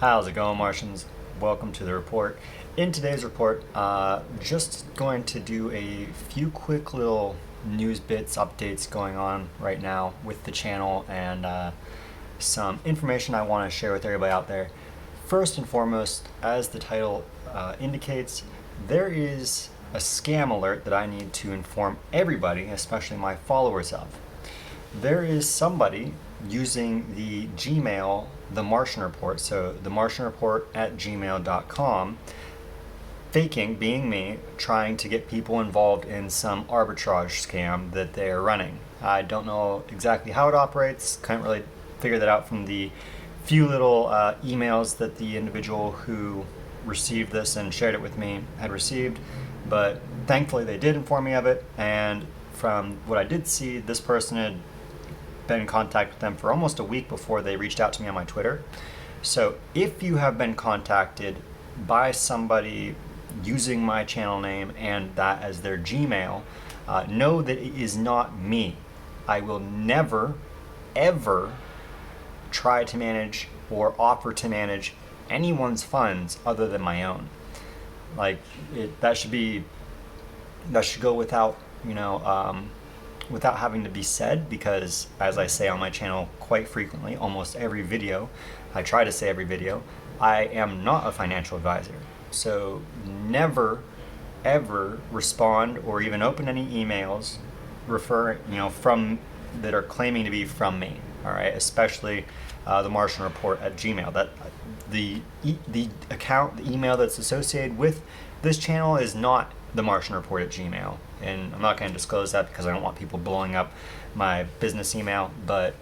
How's it going, Martians? Welcome to the report. In today's report, just going to do a few quick little news bits, updates going on right now with the channel, and some information I want to share with everybody out there. First and foremost, as the title indicates, there is a scam alert that I need to inform everybody, especially my followers, of. There is somebody using the Gmail, the Martian Report, so the Martian Report at gmail.com, faking, being me, trying to get people involved in some arbitrage scam that they are running. I don't know exactly how it operates, couldn't really figure that out from the few little emails that the individual who received this and shared it with me had received, but thankfully they did inform me of it, and from what I did see, this person had been in contact with them for almost a week before they reached out to me on my Twitter. So if you have been contacted by somebody using my channel name and that as their Gmail, know that it is not me. I will never, ever try to manage or offer to manage anyone's funds other than my own. Like, that should go without, without having to be said, because as I say on my channel quite frequently, almost every video, I try to say every video, I am not a financial advisor. So never, ever respond or even open any emails from that are claiming to be from me. All right, especially the Martian Report at Gmail. That the account, the email that's associated with this channel is not the Martian Report at Gmail, and I'm not going to disclose that because I don't want people blowing up my business email. But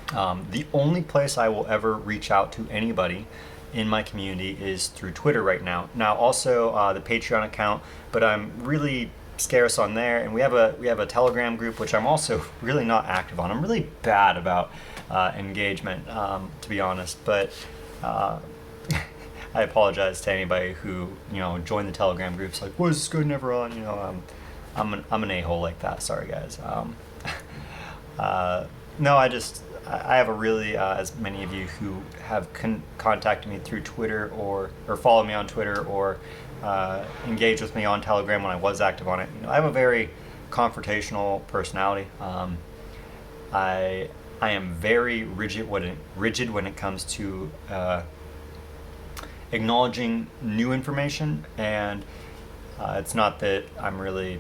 the only place I will ever reach out to anybody in my community is through Twitter right now. Now also the Patreon account, but I'm really scarce on there, and we have a Telegram group which I'm also really not active on. I'm really bad about engagement, to be honest, but I apologize to anybody who joined the Telegram groups like, "What is this good never on?" I'm an a-hole like that. Sorry, guys. No, I have a really, as many of you who have contacted me through Twitter or follow me on Twitter or engage with me on Telegram when I was active on it. I have a very confrontational personality. I am very rigid when it comes to acknowledging new information, and it's not that I'm really,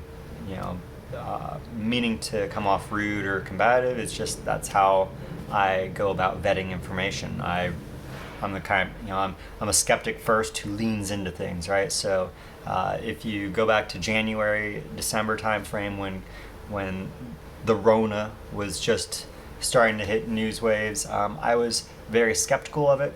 meaning to come off rude or combative. It's just that's how I go about vetting information. I'm the kind, I'm a skeptic first who leans into things, right? So if you go back to January, December timeframe when the Rona was just starting to hit news waves, I was very skeptical of it.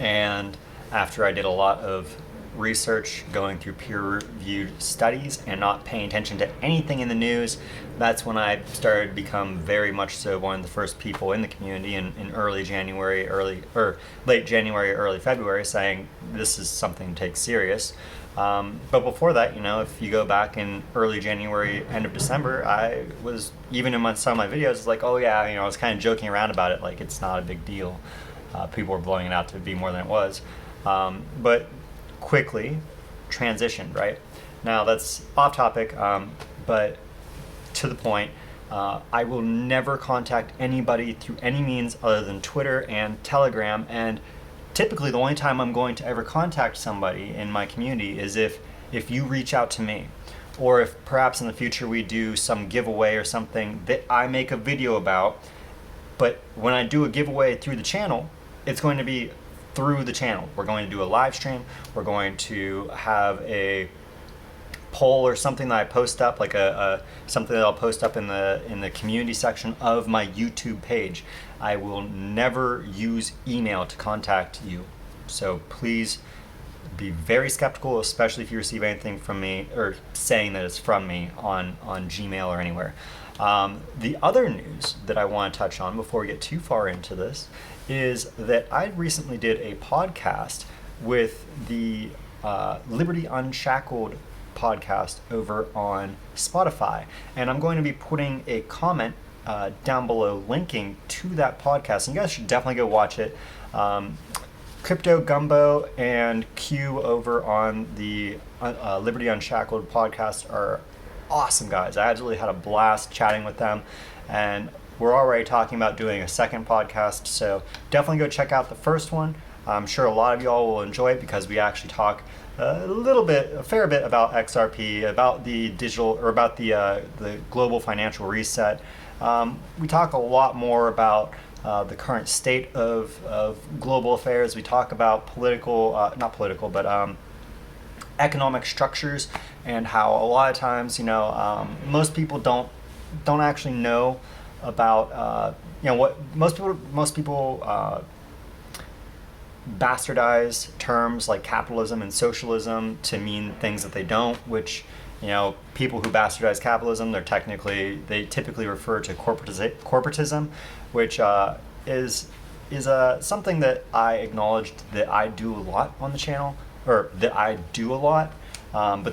And after I did a lot of research, going through peer-reviewed studies and not paying attention to anything in the news, that's when I started to become very much so one of the first people in the community in late January, early February, saying this is something to take serious. But before that, if you go back in early January, end of December, I was, even in some of my videos, like, oh yeah, I was kind of joking around about it, like it's not a big deal. People were blowing it out to be more than it was. But quickly transitioned, right? Now that's off topic, but to the point. I will never contact anybody through any means other than Twitter and Telegram, and typically the only time I'm going to ever contact somebody in my community is if you reach out to me, or if perhaps in the future we do some giveaway or something that I make a video about. But when I do a giveaway through the channel, it's going to be through the channel. We're going to do a live stream. We're going to have a poll or something that I post up, like something that I'll post up in the community section of my YouTube page. I will never use email to contact you. So please be very skeptical, especially if you receive anything from me or saying that it's from me on Gmail or anywhere. The other news that I want to touch on before we get too far into this is that I recently did a podcast with the Liberty Unshackled podcast over on Spotify, and I'm going to be putting a comment down below linking to that podcast, and you guys should definitely go watch it. Crypto Gumbo and Q over on the Liberty Unshackled podcast are awesome guys. I absolutely had a blast chatting with them, and we're already talking about doing a second podcast, so definitely go check out the first one. I'm sure a lot of y'all will enjoy it because we actually talk a fair bit about XRP, about the digital, or about the global financial reset. We talk a lot more about the current state of global affairs. We talk about economic structures, and how a lot of times, most people don't actually know about, what most people bastardize terms like capitalism and socialism to mean things that they don't, which, people who bastardize capitalism, they typically refer to corporatism, which is something that I acknowledged that I do a lot on the channel, but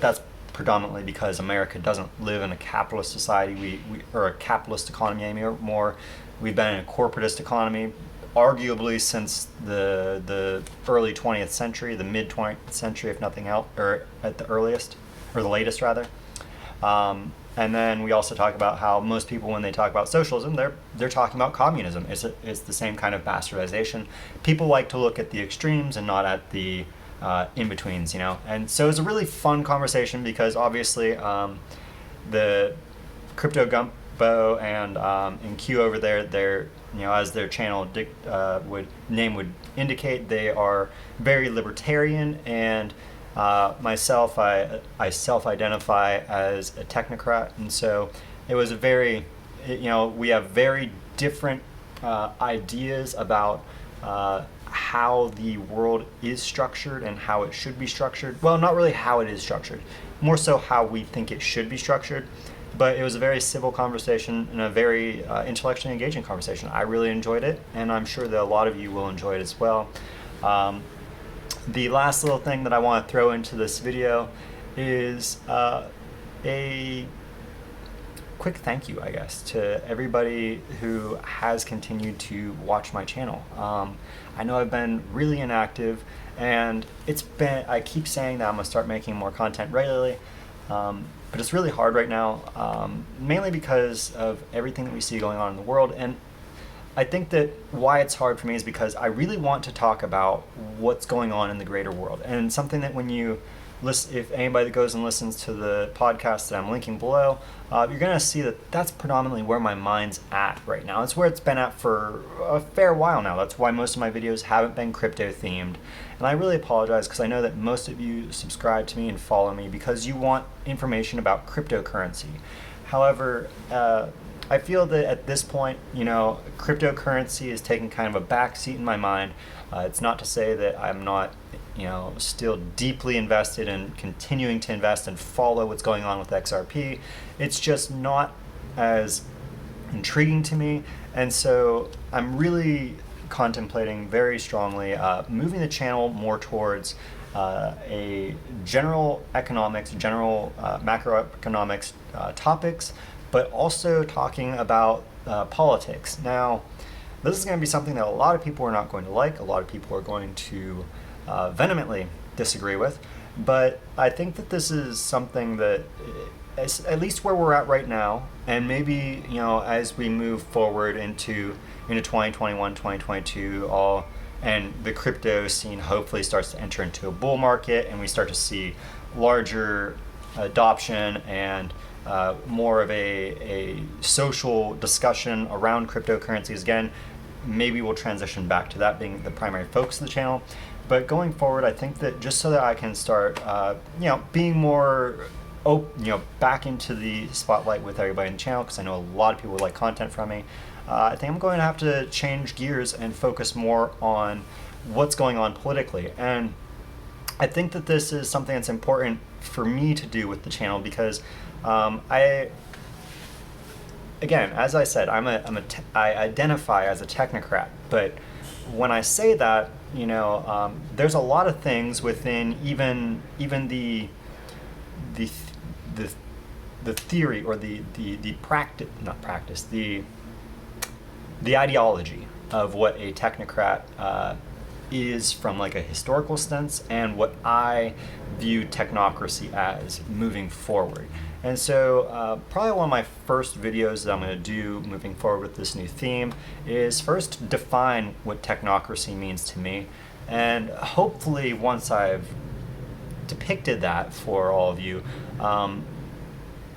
that's predominantly because America doesn't live in a capitalist society, or a capitalist economy anymore. We've been in a corporatist economy arguably since the early 20th century, the mid 20th century, if nothing else, or at the earliest, or the latest rather. And then we also talk about how most people, when they talk about socialism, they're talking about communism. It's the same kind of bastardization. People like to look at the extremes and not at the in-betweens, And so it's a really fun conversation because obviously the Crypto Gumbo and Q over there, they're, as their channel would indicate, they are very libertarian, and myself, I self-identify as a technocrat, and so it was we have very different ideas about how the world is structured and how it should be structured. Well, not really how it is structured, more so how we think it should be structured. But it was a very civil conversation and a very intellectually engaging conversation. I really enjoyed it, and I'm sure that a lot of you will enjoy it as well. The last little thing that I want to throw into this video is a quick thank you, I guess, to everybody who has continued to watch my channel. I know I've been really inactive, and I keep saying that I'm going to start making more content regularly, but it's really hard right now, mainly because of everything that we see going on in the world. And I think that why it's hard for me is because I really want to talk about what's going on in the greater world, and something that when you listen, if anybody that goes and listens to the podcast that I'm linking below, you're going to see that that's predominantly where my mind's at right now. It's where it's been at for a fair while now. That's why most of my videos haven't been crypto themed. And I really apologize because I know that most of you subscribe to me and follow me because you want information about cryptocurrency. However, I feel that at this point, cryptocurrency is taking kind of a backseat in my mind. It's not to say that I'm not still deeply invested in continuing to invest and follow what's going on with XRP. It's just not as intriguing to me, and so I'm really contemplating very strongly moving the channel more towards a general macroeconomics topics, but also talking about politics. Now, this is going to be something that a lot of people are not going to like, a lot of people are going to vehemently disagree with, but I think that this is something that, at least where we're at right now, and maybe as we move forward into 2021, 2022, and the crypto scene hopefully starts to enter into a bull market, and we start to see larger adoption and more of a social discussion around cryptocurrencies again. Maybe we'll transition back to that being the primary focus of the channel. But going forward, I think that just so that I can start, being more, back into the spotlight with everybody in the channel, because I know a lot of people would like content from me, I think I'm going to have to change gears and focus more on what's going on politically. And I think that this is something that's important for me to do with the channel because again, as I said, I identify as a technocrat, but when I say that, there's a lot of things within even the theory or the ideology of what a technocrat is from like a historical sense and what I view technocracy as moving forward. And so probably one of my first videos that I'm going to do moving forward with this new theme is first define what technocracy means to me. And hopefully once I've depicted that for all of you,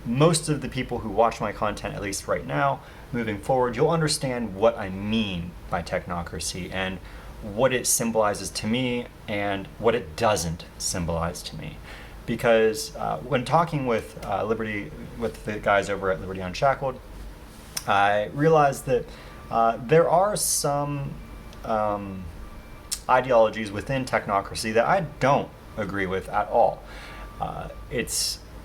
most of the people who watch my content, at least right now, moving forward, you'll understand what I mean by technocracy and what it symbolizes to me and what it doesn't symbolize to me. Because when talking with with the guys over at Liberty Unshackled, I realized that there are some ideologies within technocracy that I don't agree with at all.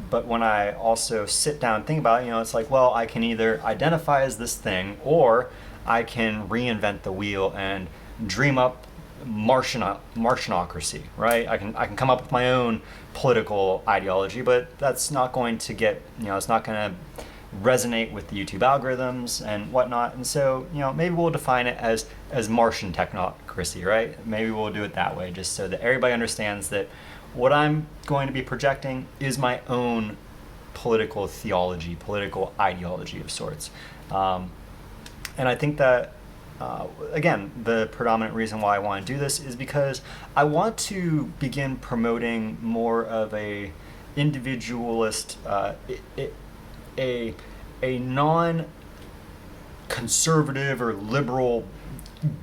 But when I also sit down and think about it, it's like, well, I can either identify as this thing, or I can reinvent the wheel and dream up Martianocracy, right? I can come up with my own political ideology, but that's not going to get, it's not going to resonate with the YouTube algorithms and whatnot. And so, maybe we'll define it as Martian technocracy, right? Maybe we'll do it that way, just so that everybody understands that what I'm going to be projecting is my own political theology, political ideology of sorts. And I think that again, the predominant reason why I want to do this is because I want to begin promoting more of a individualist, a non-conservative or liberal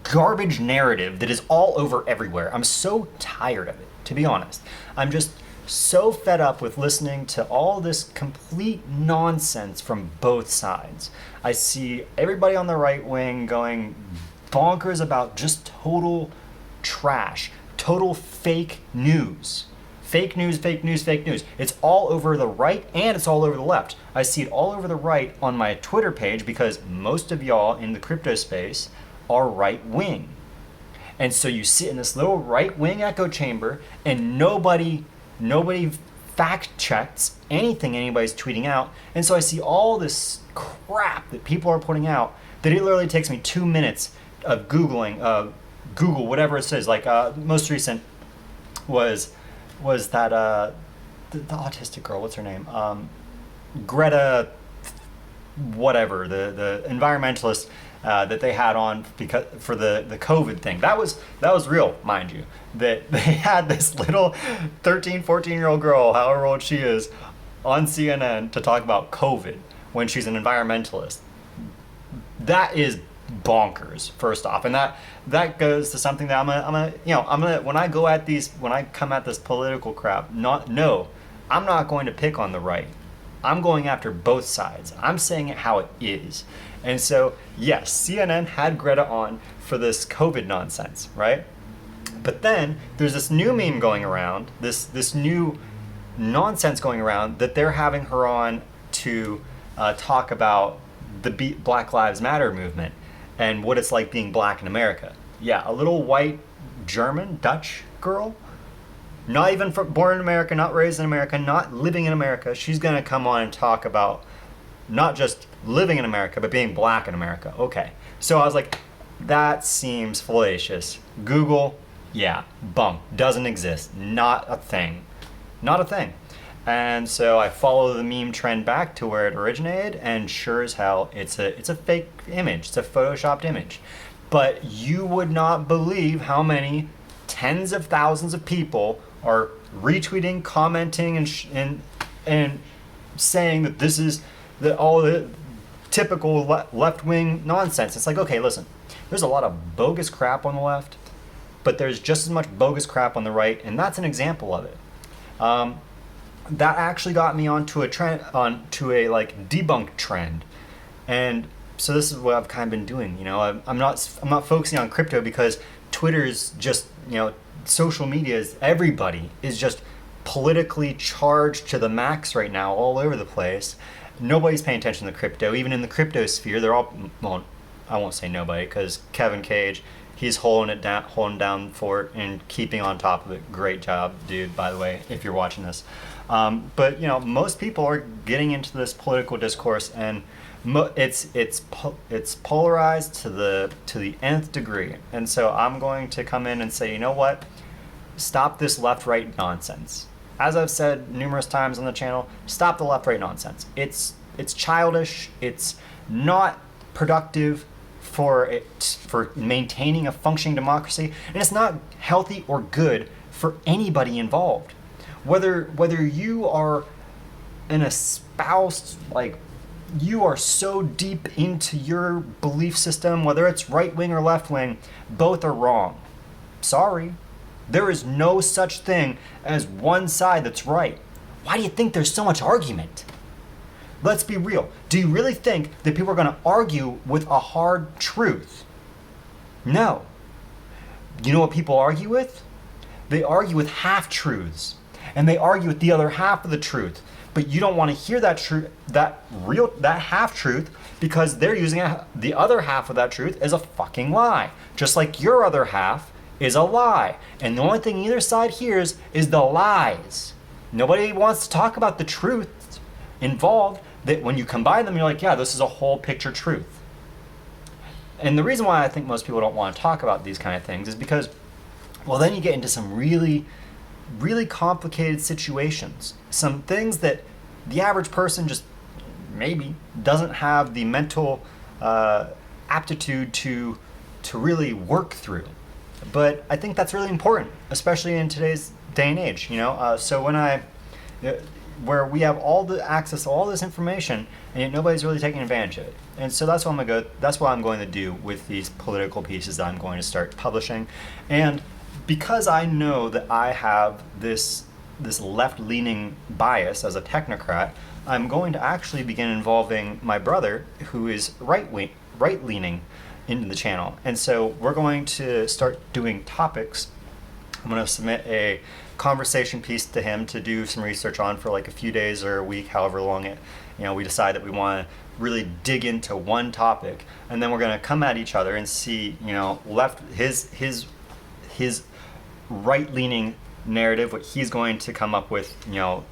garbage narrative that is all over everywhere. I'm so tired of it, to be honest. I'm just so fed up with listening to all this complete nonsense from both sides. I see everybody on the right wing going bonkers about just total trash, total fake news. Fake news, fake news, fake news. It's all over the right and it's all over the left. I see it all over the right on my Twitter page because most of y'all in the crypto space are right wing. And so you sit in this little right wing echo chamber and nobody fact checks anything anybody's tweeting out. And so I see all this crap that people are putting out that it literally takes me 2 minutes of Google whatever it says. Like most recent was that the autistic girl, what's her name? Greta whatever, the environmentalist that they had on for the COVID thing. That was real, mind you. That they had this little 13, 14-year-old girl, however old she is, on CNN to talk about COVID when she's an environmentalist. That is bonkers, first off. And that goes to something that I'm gonna when I come at this political crap, I'm not going to pick on the right. I'm going after both sides. I'm saying it how it is. And so, yes, CNN had Greta on for this COVID nonsense, right? But then there's this new meme going around, this new nonsense going around that they're having her on to talk about the Black Lives Matter movement and what it's like being black in America. Yeah, a little white German, Dutch girl, not even born in America, not raised in America, not living in America. She's gonna come on and talk about not just living in America, but being black in America. Okay, so I was like, that seems fallacious. Google, yeah, bump, doesn't exist, not a thing. And so I follow the meme trend back to where it originated, and sure as hell, it's a fake image, it's a photoshopped image. But you would not believe how many tens of thousands of people are retweeting, commenting, and saying that this is all the typical left-wing nonsense. It's like, okay, listen, there's a lot of bogus crap on the left, but there's just as much bogus crap on the right, and that's an example of it. That actually got me onto a debunk trend, and so this is what I've kind of been doing. I'm not focusing on crypto because Twitter's just social media everybody is just politically charged to the max right now, all over the place. Nobody's paying attention to crypto, even in the crypto sphere. They're all, well, I won't say nobody, because Kevin Cage, he's holding down for it and keeping on top of it. Great job, dude, by the way, if you're watching this. But most people are getting into this political discourse, and It's polarized to the nth degree, and so I'm going to come in and say, you know what? Stop this left-right nonsense. As I've said numerous times on the channel, stop the left-right nonsense. It's childish. It's not productive for maintaining a functioning democracy, and it's not healthy or good for anybody involved. Whether you are an espoused, like, you are so deep into your belief system, whether it's right wing or left wing, both are wrong. Sorry. There is no such thing as one side that's right. Why do you think there's so much argument? Let's be real. Do you really think that people are going to argue with a hard truth? No. You know what people argue with? They argue with half-truths. And they argue with the other half of the truth. But you don't want to hear that that half-truth, because they're using the other half of that truth as a fucking lie. Just like your other half is a lie. And the only thing either side hears is the lies. Nobody wants to talk about the truth involved, that when you combine them, you're like, yeah, this is a whole picture truth. And the reason why I think most people don't want to talk about these kind of things is because, well, then you get into some really, really complicated situations. Some things that the average person just maybe doesn't have the mental aptitude to really work through. But I think that's really important, especially in today's day and age, you know? So where we have all the access to all this information, and yet nobody's really taking advantage of it. And so that's what I'm going to do with these political pieces that I'm going to start publishing. And because I know that I have this left-leaning bias as a technocrat, I'm going to actually begin involving my brother, who is right-leaning, into the channel. And so we're going to start doing topics. I'm going to submit a conversation piece to him to do some research on for like a few days or a week, however long we decide that we want to really dig into one topic, and then we're going to come at each other and see, his right-leaning narrative, what he's going to come up with,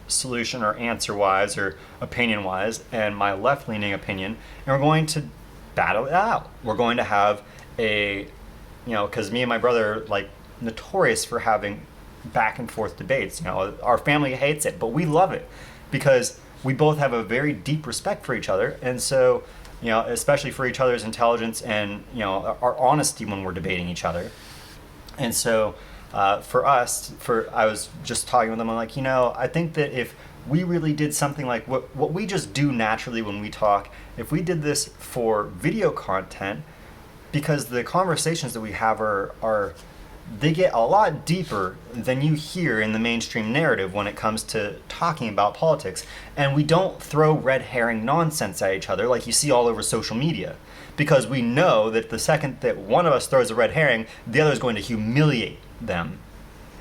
solution or answer-wise or opinion-wise, and my left-leaning opinion, and we're going to battle it out. We're going to have because me and my brother are like notorious for having back and forth debates. Our family hates it, but we love it because we both have a very deep respect for each other, and so especially for each other's intelligence and our honesty when we're debating each other. And so I was just talking with them, I'm like, I think that if we really did something like what we just do naturally when we talk, if we did this for video content, because the conversations that we have they get a lot deeper than you hear in the mainstream narrative when it comes to talking about politics. And we don't throw red herring nonsense at each other like you see all over social media, because we know that the second that one of us throws a red herring, the other is going to humiliate them.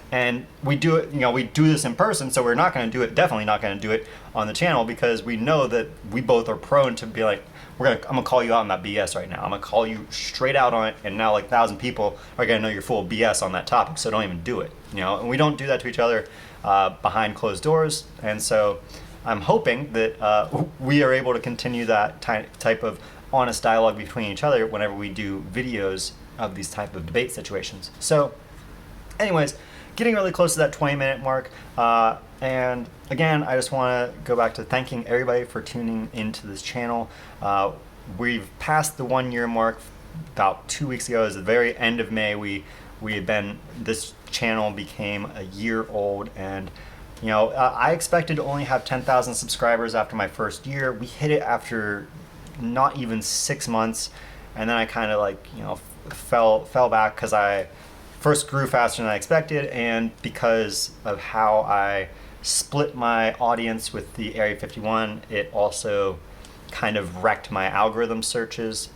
And we do it, we do this in person, so we're definitely not going to do it on the channel, because we know that we both are prone to be like, I'm gonna call you out on that BS right now. I'm gonna call you straight out on it, and now like 1,000 people are gonna know you're full of BS on that topic, so don't even do it. And we don't do that to each other behind closed doors. And so I'm hoping that we are able to continue that type of honest dialogue between each other whenever we do videos of these type of debate situations. So anyways, getting really close to that 20-minute mark. And again, I just want to go back to thanking everybody for tuning into this channel. We've passed the 1-year mark about 2 weeks ago. It was the very end of May. This channel became a year old, and I expected to only have 10,000 subscribers after my first year. We hit it after not even 6 months, and then I kind of fell back because I first grew faster than I expected, and because of how I split my audience with the Area 51, it also kind of wrecked my algorithm searches.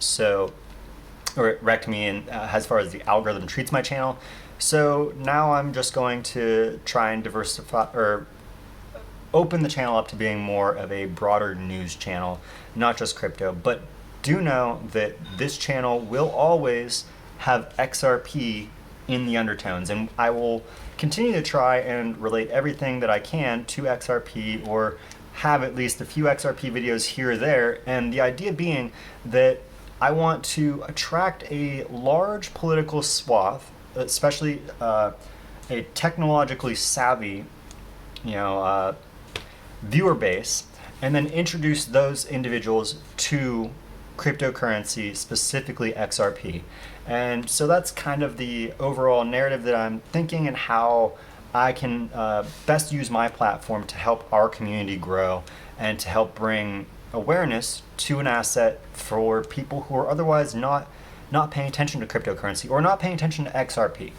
Or it wrecked me as far as the algorithm treats my channel. So now I'm just going to try and diversify or open the channel up to being more of a broader news channel, not just crypto. But do know that this channel will always have XRP in the undertones, and I will continue to try and relate everything that I can to XRP, or have at least a few XRP videos here or there, and the idea being that I want to attract a large political swath, especially a technologically savvy, viewer base, and then introduce those individuals to cryptocurrency, specifically XRP. And so that's kind of the overall narrative that I'm thinking, and how I can best use my platform to help our community grow and to help bring awareness to an asset for people who are otherwise not paying attention to cryptocurrency or not paying attention to XRP.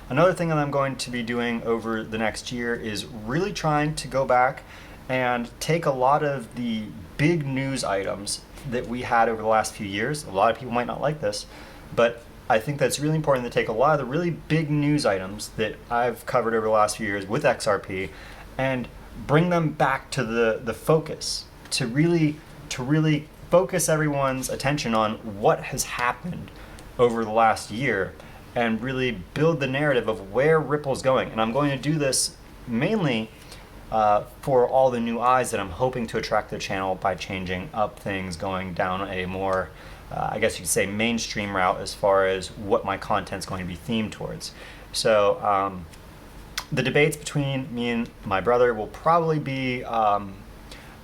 Another thing that I'm going to be doing over the next year is really trying to go back and take a lot of the big news items that we had over the last few years. A lot of people might not like this, but I think that's really important to take a lot of the really big news items that I've covered over the last few years with XRP and bring them back to the focus, to really focus everyone's attention on what has happened over the last year and really build the narrative of where Ripple's going. And I'm going to do this mainly for all the new eyes that I'm hoping to attract to the channel by changing up things, going down a more, I guess you could say, mainstream route as far as what my content's going to be themed towards. So the debates between me and my brother will probably be,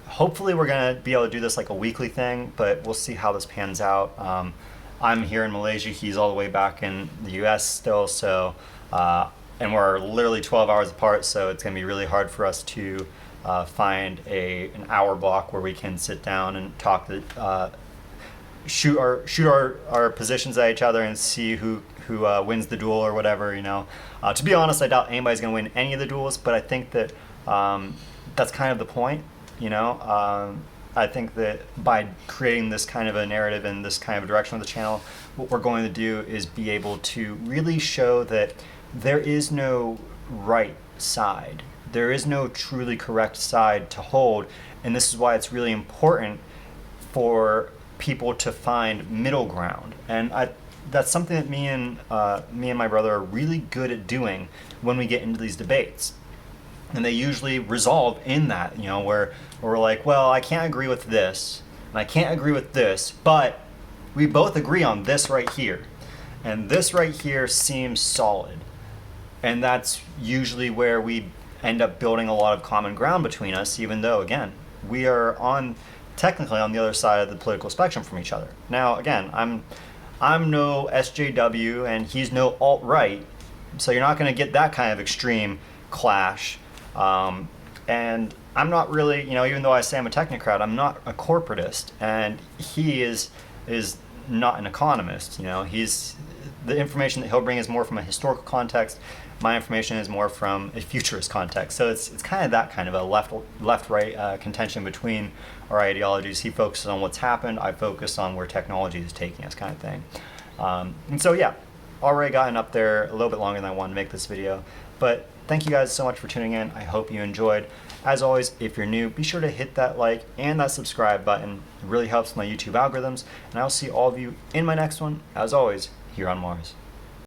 hopefully we're going to be able to do this like a weekly thing, but we'll see how this pans out. I'm here in Malaysia, he's all the way back in the US still, so and we're literally 12 hours apart, so it's going to be really hard for us to find an hour block where we can sit down and talk, shoot our positions at each other and see who wins the duel or whatever. To be honest, I doubt anybody's going to win any of the duels, but I think that that's kind of the point. I think that by creating this kind of a narrative and this kind of a direction of the channel, what we're going to do is be able to really show that there is no right side. There is no truly correct side to hold, and this is why it's really important for people to find middle ground. And that's something that me and my brother are really good at doing when we get into these debates. And they usually resolve in that, where we're like, well, I can't agree with this, and I can't agree with this, but we both agree on this right here. And this right here seems solid. And that's usually where we end up building a lot of common ground between us, even though, again, we are technically on the other side of the political spectrum from each other. Now, again, I'm no SJW and he's no alt-right, so you're not going to get that kind of extreme clash. And I'm not really, even though I say I'm a technocrat, I'm not a corporatist, and he is not an economist. The information that he'll bring is more from a historical context. My information is more from a futurist context. So it's kind of that kind of a left-right contention between our ideologies. He focuses on what's happened. I focus on where technology is taking us, kind of thing. And so yeah, already gotten up there a little bit longer than I wanted to make this video. But thank you guys so much for tuning in. I hope you enjoyed. As always, if you're new, be sure to hit that like and that subscribe button. It really helps my YouTube algorithms. And I'll see all of you in my next one, as always, here on Mars.